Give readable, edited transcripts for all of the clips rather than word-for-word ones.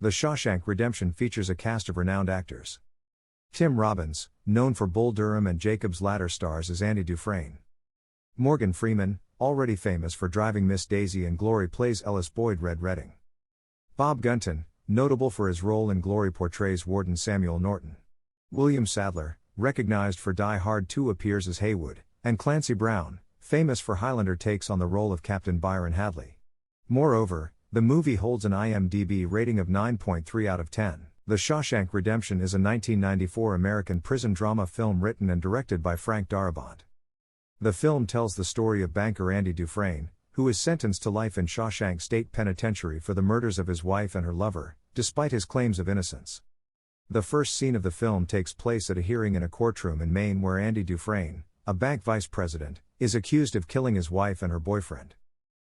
The Shawshank Redemption features a cast of renowned actors. Tim Robbins, known for Bull Durham and Jacob's Ladder, stars as Andy Dufresne. Morgan Freeman, already famous for driving Miss Daisy in Glory, plays Ellis Boyd Red Redding. Bob Gunton, notable for his role in Glory, portrays Warden Samuel Norton. William Sadler, recognized for Die Hard 2, appears as Haywood, and Clancy Brown, famous for Highlander, takes on the role of Captain Byron Hadley. Moreover, the movie holds an IMDb rating of 9.3 out of 10. The Shawshank Redemption is a 1994 American prison drama film written and directed by Frank Darabont. The film tells the story of banker Andy Dufresne, who is sentenced to life in Shawshank State Penitentiary for the murders of his wife and her lover, despite his claims of innocence. The first scene of the film takes place at a hearing in a courtroom in Maine where Andy Dufresne, a bank vice president, is accused of killing his wife and her boyfriend.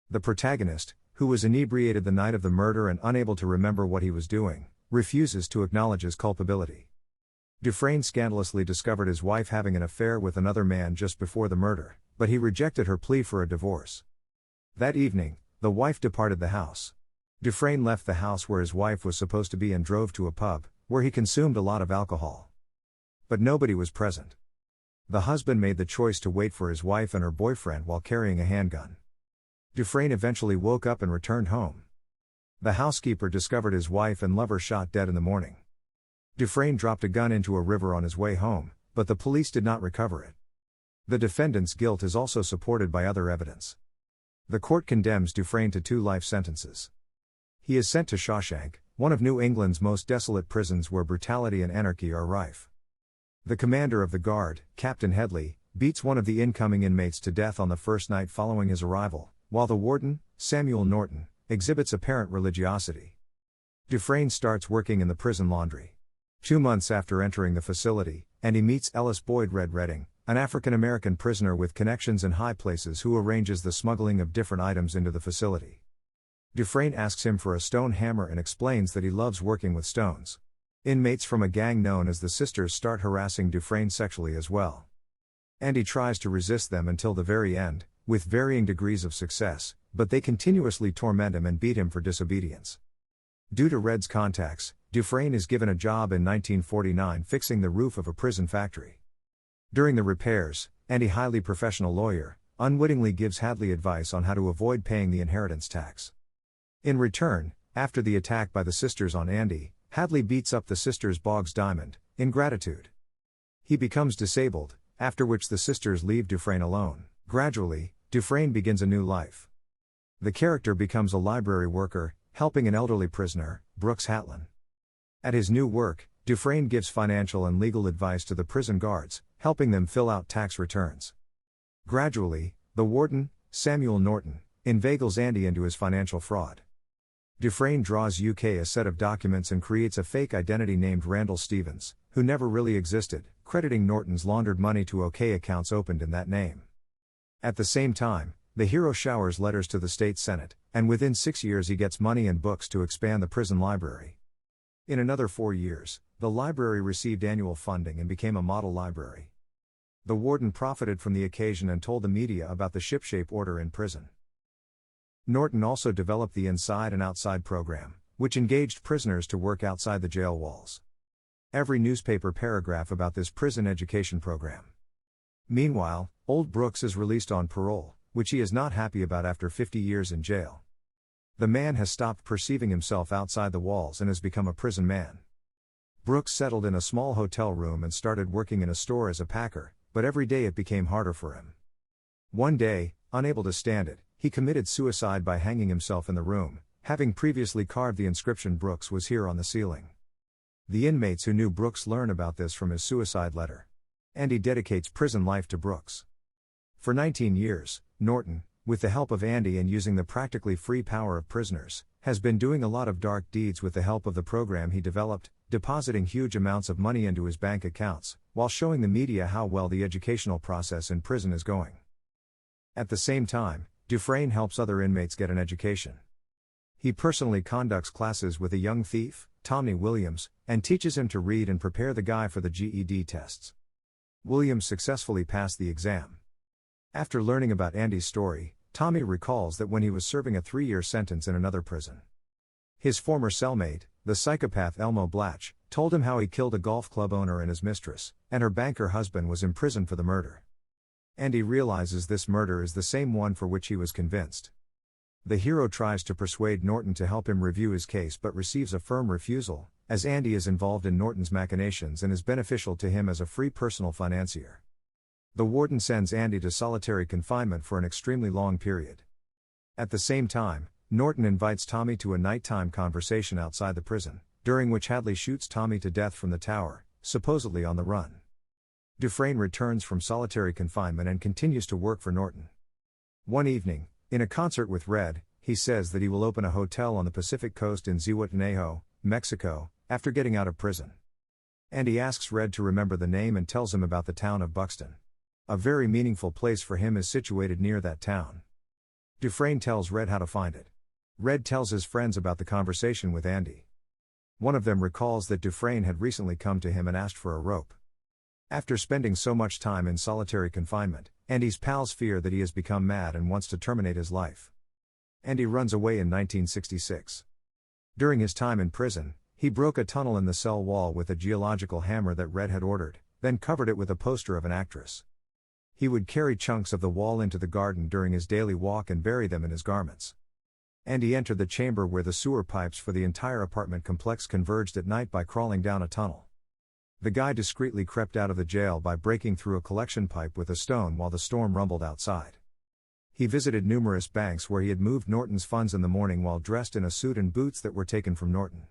The protagonist, who was inebriated the night of the murder and unable to remember what he was doing, refuses to acknowledge his culpability. Dufresne scandalously discovered his wife having an affair with another man just before the murder, but he rejected her plea for a divorce. That evening, the wife departed the house. Dufresne left the house where his wife was supposed to be and drove to a pub, where he consumed a lot of alcohol. But nobody was present. The husband made the choice to wait for his wife and her boyfriend while carrying a handgun. Dufresne eventually woke up and returned home. The housekeeper discovered his wife and lover shot dead in the morning. Dufresne dropped a gun into a river on his way home, but the police did not recover it. The defendant's guilt is also supported by other evidence. The court condemns Dufresne to 2 life sentences. He is sent to Shawshank, one of New England's most desolate prisons where brutality and anarchy are rife. The commander of the guard, Captain Headley, beats one of the incoming inmates to death on the first night following his arrival, while the warden, Samuel Norton, exhibits apparent religiosity. Dufresne starts working in the prison laundry. 2 months after entering the facility, and he meets Ellis Boyd Red Redding, an African-American prisoner with connections in high places who arranges the smuggling of different items into the facility. Dufresne asks him for a stone hammer and explains that he loves working with stones. Inmates from a gang known as the Sisters start harassing Dufresne sexually as well. Andy tries to resist them until the very end, with varying degrees of success, but they continuously torment him and beat him for disobedience. Due to Red's contacts, Dufresne is given a job in 1949 fixing the roof of a prison factory. During the repairs, Andy, highly professional lawyer, unwittingly gives Hadley advice on how to avoid paying the inheritance tax. In return, after the attack by the Sisters on Andy, Hadley beats up the Sisters' Boggs Diamond, in gratitude. He becomes disabled, after which the Sisters leave Dufresne alone. Gradually, Dufresne begins a new life. The character becomes a library worker, helping an elderly prisoner, Brooks Hatlin. At his new work, Dufresne gives financial and legal advice to the prison guards, helping them fill out tax returns. Gradually, the warden, Samuel Norton, inveigles Andy into his financial fraud. Dufresne draws a set of documents and creates a fake identity named Randall Stevens, who never really existed, crediting Norton's laundered money to accounts opened in that name. At the same time, the hero showers letters to the state senate, and within 6 years he gets money and books to expand the prison library. In another 4 years, the library received annual funding and became a model library. The warden profited from the occasion and told the media about the shipshape order in prison. Norton also developed the Inside and Outside program, which engaged prisoners to work outside the jail walls. Every newspaper paragraph about this prison education program. Meanwhile, Old Brooks is released on parole, which he is not happy about after 50 years in jail. The man has stopped perceiving himself outside the walls and has become a prison man. Brooks settled in a small hotel room and started working in a store as a packer, but every day it became harder for him. One day, unable to stand it, he committed suicide by hanging himself in the room, having previously carved the inscription "Brooks was here" on the ceiling. The inmates who knew Brooks learn about this from his suicide letter. Andy dedicates prison life to Brooks. For 19 years, Norton, with the help of Andy and using the practically free power of prisoners, has been doing a lot of dark deeds with the help of the program he developed, depositing huge amounts of money into his bank accounts, while showing the media how well the educational process in prison is going. At the same time, Dufresne helps other inmates get an education. He personally conducts classes with a young thief, Tommy Williams, and teaches him to read and prepare the guy for the GED tests. Williams successfully passed the exam. After learning about Andy's story, Tommy recalls that when he was serving a 3-year sentence in another prison, his former cellmate, the psychopath Elmo Blatch, told him how he killed a golf club owner and his mistress, and her banker husband was imprisoned for the murder. Andy realizes this murder is the same one for which he was convinced. The hero tries to persuade Norton to help him review his case but receives a firm refusal, as Andy is involved in Norton's machinations and is beneficial to him as a free personal financier. The warden sends Andy to solitary confinement for an extremely long period. At the same time, Norton invites Tommy to a nighttime conversation outside the prison, during which Hadley shoots Tommy to death from the tower, supposedly on the run. Dufresne returns from solitary confinement and continues to work for Norton. One evening, in a concert with Red, he says that he will open a hotel on the Pacific coast in Zihuatanejo, Mexico, after getting out of prison. Andy asks Red to remember the name and tells him about the town of Buxton. A very meaningful place for him is situated near that town. Dufresne tells Red how to find it. Red tells his friends about the conversation with Andy. One of them recalls that Dufresne had recently come to him and asked for a rope. After spending so much time in solitary confinement, Andy's pals fear that he has become mad and wants to terminate his life. Andy runs away in 1966. During his time in prison, he broke a tunnel in the cell wall with a geological hammer that Red had ordered, then covered it with a poster of an actress. He would carry chunks of the wall into the garden during his daily walk and bury them in his garments. Andy entered the chamber where the sewer pipes for the entire apartment complex converged at night by crawling down a tunnel. The guy discreetly crept out of the jail by breaking through a collection pipe with a stone while the storm rumbled outside. He visited numerous banks where he had moved Norton's funds in the morning while dressed in a suit and boots that were taken from Norton.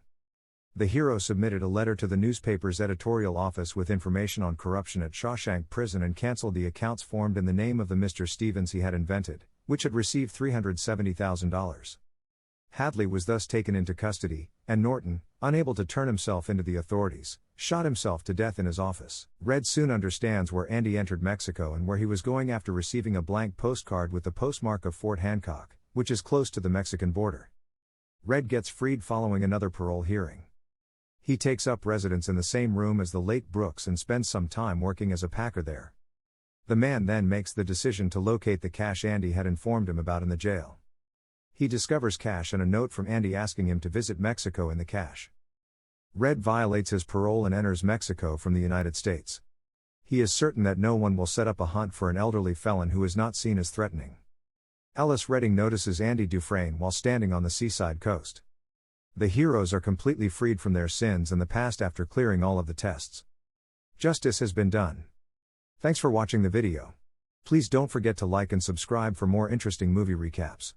The hero submitted a letter to the newspaper's editorial office with information on corruption at Shawshank Prison and cancelled the accounts formed in the name of the Mr. Stevens he had invented, which had received $370,000. Hadley was thus taken into custody, and Norton, unable to turn himself into the authorities, shot himself to death in his office. Red soon understands where Andy entered Mexico and where he was going after receiving a blank postcard with the postmark of Fort Hancock, which is close to the Mexican border. Red gets freed following another parole hearing. He takes up residence in the same room as the late Brooks and spends some time working as a packer there. The man then makes the decision to locate the cash Andy had informed him about in the jail. He discovers cash and a note from Andy asking him to visit Mexico in the cash. Red violates his parole and enters Mexico from the United States. He is certain that no one will set up a hunt for an elderly felon who is not seen as threatening. Ellis Redding notices Andy Dufresne while standing on the seaside coast. The heroes are completely freed from their sins and the past after clearing all of the tests. Justice has been done. Thanks for watching the video. Please don't forget to like and subscribe for more interesting movie recaps.